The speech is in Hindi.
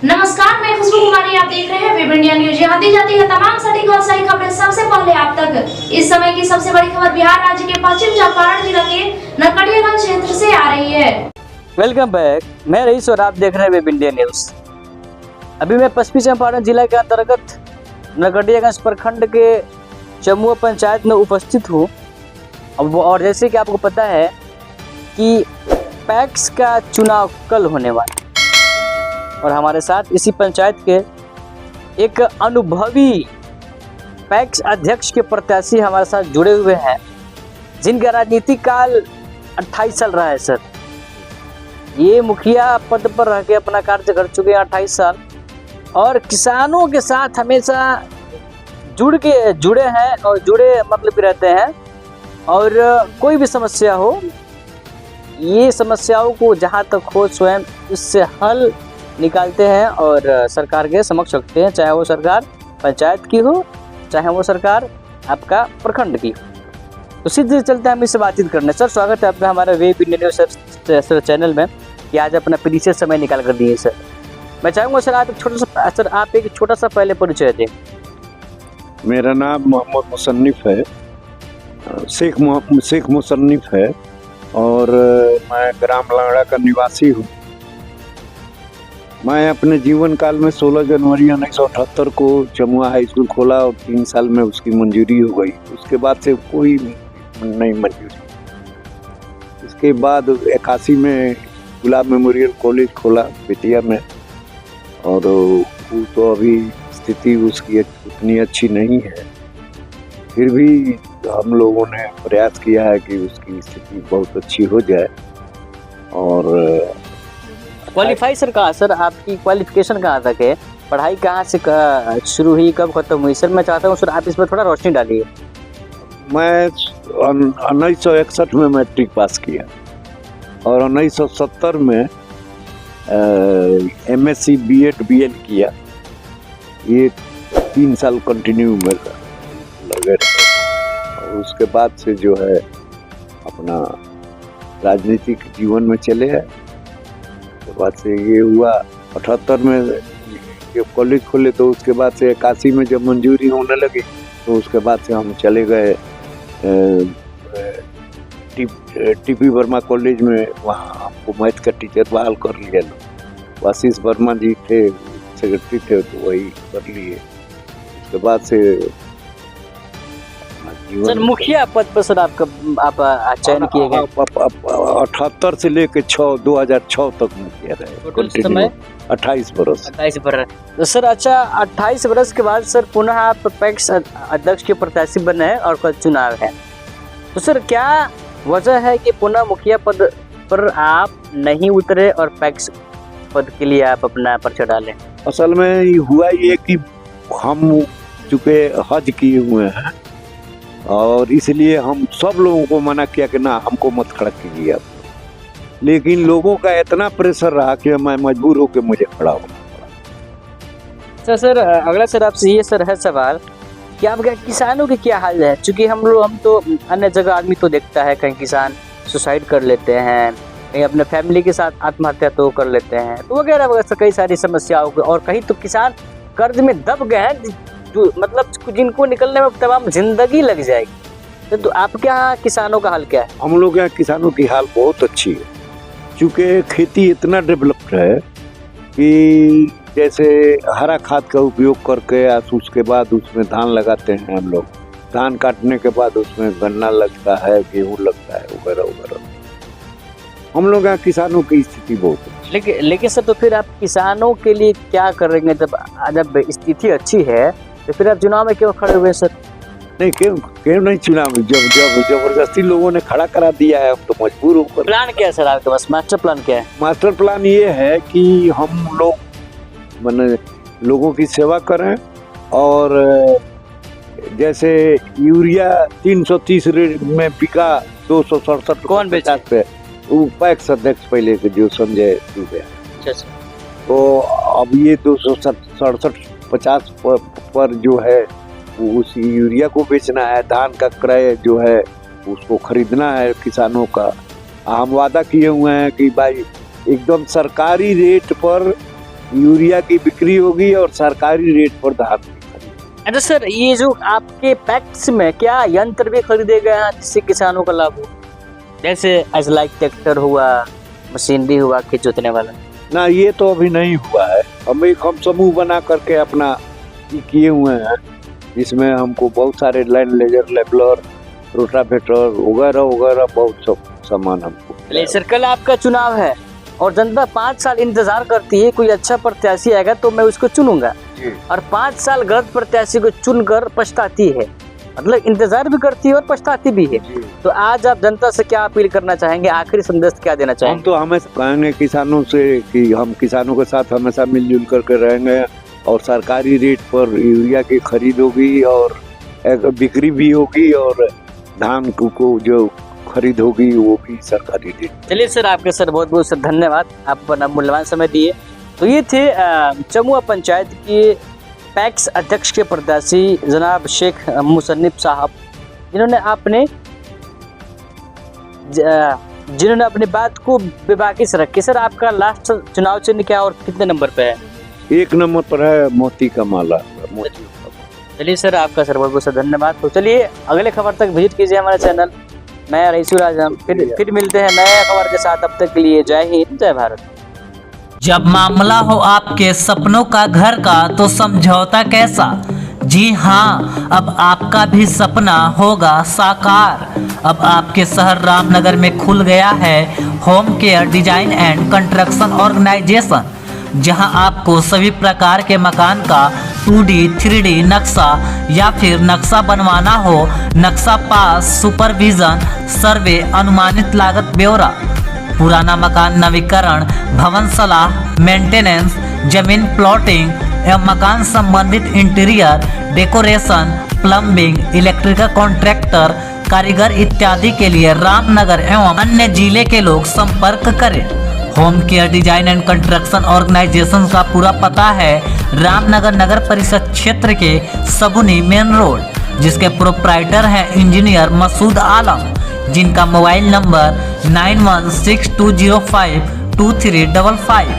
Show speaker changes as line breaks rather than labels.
नमस्कार, मैं खुशबू कुमारी। आप देख रहे हैं वेब इंडिया न्यूज। यहाँ दी जाती है तमाम सटीक और सही खबरें सबसे पहले आप तक। इस समय की सबसे बड़ी खबर बिहार राज्य के पश्चिम चंपारण जिला के नरकटियागंज क्षेत्र से आ रही है।
वेलकम बैक, मैं रईस और आप देख रहे हैं वेब इंडिया न्यूज। अभी मैं पश्चिमी चंपारण जिला के अंतर्गत नरकटियागंज प्रखंड के चमुआ पंचायत में उपस्थित हूँ। और जैसे कि आपको पता है कि पैक्स का चुनाव कल होने वाला है और हमारे साथ इसी पंचायत के एक अनुभवी पैक्स अध्यक्ष के प्रत्याशी हमारे साथ जुड़े हुए हैं, जिनका राजनीतिक काल 28 साल रहा है। सर, ये मुखिया पद पर रह के अपना कार्य कर चुके हैं 28 साल और किसानों के साथ हमेशा जुड़े हैं और जुड़े मतलब रहते हैं। और कोई भी समस्या हो, ये समस्याओं को जहाँ तक हो स्वयं इससे हल निकालते हैं और सरकार के समक्ष रखते हैं, चाहे वो सरकार पंचायत की हो, चाहे वो सरकार आपका प्रखंड की हो। तो सीधे चलते हैं हम इससे बातचीत करने। सर, स्वागत है आपका हमारे web India news sir channel में कि आज अपना प्रीशियस समय निकाल कर दिए। सर, मैं चाहूँगा सर आप एक छोटा सा पहले परिचय दें।
मेरा नाम मोहम्मद मुसन्निफ है, शेख मुसन्निफ है और मैं ग्राम लांगड़ा का निवासी हूँ। मैं अपने जीवन काल में 16 जनवरी 1978 को चमुआ हाई स्कूल खोला और 3 साल में उसकी मंजूरी हो गई। उसके बाद से कोई नहीं मंजूरी। उसके बाद 81 में गुलाब मेमोरियल कॉलेज खोला बेतिया में, और वो तो अभी स्थिति उसकी उतनी अच्छी नहीं है। फिर भी हम लोगों ने प्रयास किया है कि उसकी स्थिति बहुत अच्छी हो जाए। और
क्वालिफाई सर कहाँ, सर आपकी क्वालिफिकेशन कहाँ तक है, पढ़ाई कहाँ से शुरू हुई, कब खत्म हुई? सर मैं चाहता हूँ सर आप इस पर थोड़ा रोशनी डालिए।
मैं 1961 में मैट्रिक पास किया और 1970 में MSc BEd BL किया। ये 3 साल कंटिन्यू में लगे रहे और उसके बाद से जो है अपना राजनीतिक जीवन में चले हैं। बाद से ये हुआ 78 में जब कॉलेज खोले, तो उसके बाद से 81 में जब मंजूरी होने लगी तो उसके बाद से हम चले गए टीपी वर्मा कॉलेज में। वहाँ हमको मैथ का टीचर बहाल कर लिया। आशीष वर्मा जी थे, सेक्रेटरी थे, तो वही कर लिए। उसके बाद से
सर मुखिया पद पर सर आप चयन किए गए
78 से लेकर 2006 तक मुखिया रहे। समय 28 बरस।
तो सर अच्छा, 28 बरस के बाद सर पुनः आप पैक्स अध्यक्ष के प्रत्याशी बने हैं और कल चुनाव है। तो सर क्या वजह है कि पुनः मुखिया पद पर आप नहीं उतरे और पैक्स पद के लिए आप अपना पर्चा डालें?
असल में हुआ ये कि हम चूँकि हज किए हुए हैं और इसलिए हम सब लोगों को मना किया कि ना, हमको मत खड़ा कीजिए। लेकिन लोगों का इतना प्रेशर रहा कि मैं मजबूर होकर मुझे खड़ा होना पड़ा।
सर अगला सर आपसे ये सर है सवाल कि आपके किसानों की क्या हाल है? चूँकि हम तो अन्य जगह आदमी तो देखता है, कहीं किसान सुसाइड कर लेते हैं, कहीं अपने फैमिली के साथ आत्महत्या तो कर लेते हैं, तो वगैरह वगैरह कई सारी समस्याओं को, और कहीं तो किसान कर्ज में दब गए हैं, जो मतलब जिनको निकलने में तमाम जिंदगी लग जाएगी। तो आपके यहाँ किसानों का हाल क्या है?
हम लोग यहाँ किसानों की हाल बहुत अच्छी है, क्योंकि खेती इतना डेवलप्ड है कि जैसे हरा खाद का उपयोग करके उसके बाद उसमें धान लगाते हैं हम लोग। धान काटने के बाद उसमें गन्ना लगता है, गेहूँ लगता है, वगैरह वगैरह। हम लोग यहाँ किसानों की स्थिति बहुत अच्छी।
लेकिन सर तो फिर आप किसानों के लिए क्या करेंगे जब स्थिति अच्छी है? तो फिर आप चुनाव में क्यों खड़े हुए सर?
नहीं, क्यों नहीं चुनाव में? जब जबरदस्ती लोगों ने खड़ा करा दिया है, हम तो मजबूर होकर।
प्लान क्या है सर आपके पास? मास्टर प्लान क्या है?
मास्टर प्लान ये है कि हम लोग माने लोगों की सेवा करें। और जैसे यूरिया 330 में बिका 267
कौन बेचा
पे, वो पैक्स अध्यक्ष पहले के जो संजय दुबे, तो अब ये 267-50 पर जो है उस यूरिया को बेचना है। धान का क्रय जो है उसको खरीदना है किसानों का। हम वादा किए हुए हैं कि भाई एकदम सरकारी रेट पर यूरिया की बिक्री होगी और सरकारी रेट पर धान की खरीद।
अच्छा सर, ये जो आपके पैक्स में क्या यंत्र भी खरीदे गए हैं जिससे किसानों का लाभ हो, जैसे एज लाइक ट्रैक्टर हुआ, मशीनरी हुआ, खेत जोतने वाला?
ना, ये तो अभी नहीं हुआ है। हम समूह बना करके अपना ये किए हुए हैं, जिसमें हमको बहुत सारे लैंड लेजर, लेबलर, रोटावेटर वगैरह वगैरह बहुत सब सामान हमको।
चलिए सर, कल आपका चुनाव है और जनता 5 साल इंतजार करती है, कोई अच्छा प्रत्याशी आएगा तो मैं उसको चुनूंगा, और 5 साल गलत प्रत्याशी को चुनकर पछताती है, मतलब इंतजार भी करती है और पछताती भी है। तो आज आप जनता से क्या अपील करना चाहेंगे, आखिरी संदेश क्या देना
हम
चाहेंगे?
तो हमेशा कहेंगे किसानों से कि हम किसानों के साथ हमेशा मिलजुल करके रहेंगे, और सरकारी रेट पर यूरिया की खरीद होगी और बिक्री भी होगी, और धान को जो खरीद होगी वो भी सरकारी रेट।
चलिए सर, आपके सर बहुत बहुत सर धन्यवाद, आप अपना मूल्यवान समय दिए। तो ये थे चमुआ पंचायत के पैक्स अध्यक्ष के प्रत्याशी जनाब शेख मुसन्निफ साहब, जिन्होंने अपनी बात को बेबाकी से रखी। सर, आपका लास्ट चुनाव चिन्ह क्या और कितने नंबर पे है?
1 नंबर पर है मोती का माला।
चलिए सर, आपका सर बहुत बहुत धन्यवाद। तो चलिए अगले खबर तक विजिट कीजिए हमारा चैनल, मैं रईसुर आजम। फिर मिलते हैं नए खबर के साथ, तब तक के लिए जय हिंद, जय भारत।
जब मामला हो आपके सपनों का घर का तो समझौता कैसा? जी हाँ, अब आपका भी सपना होगा साकार। अब आपके शहर रामनगर में खुल गया है home care design and construction organisation, जहां आपको सभी प्रकार के मकान का 2D 3D नक्शा या फिर नक्शा बनवाना हो, नक्शा पास, सुपरविजन, सर्वे, अनुमानित लागत ब्यौरा, पुराना मकान नवीकरण, भवन सलाह, मेंटेनेंस, जमीन प्लॉटिंग एवं मकान संबंधित interior decoration, plumbing, electrical contractor, कारीगर इत्यादि के लिए रामनगर एवं अन्य जिले के लोग संपर्क करें। Home care design and construction organisation का पूरा पता है रामनगर नगर परिषद क्षेत्र के सगुनी मेन रोड, जिसके प्रोप्राइटर हैं इंजीनियर मसूद आलम, जिनका मोबाइल नंबर 9162052355।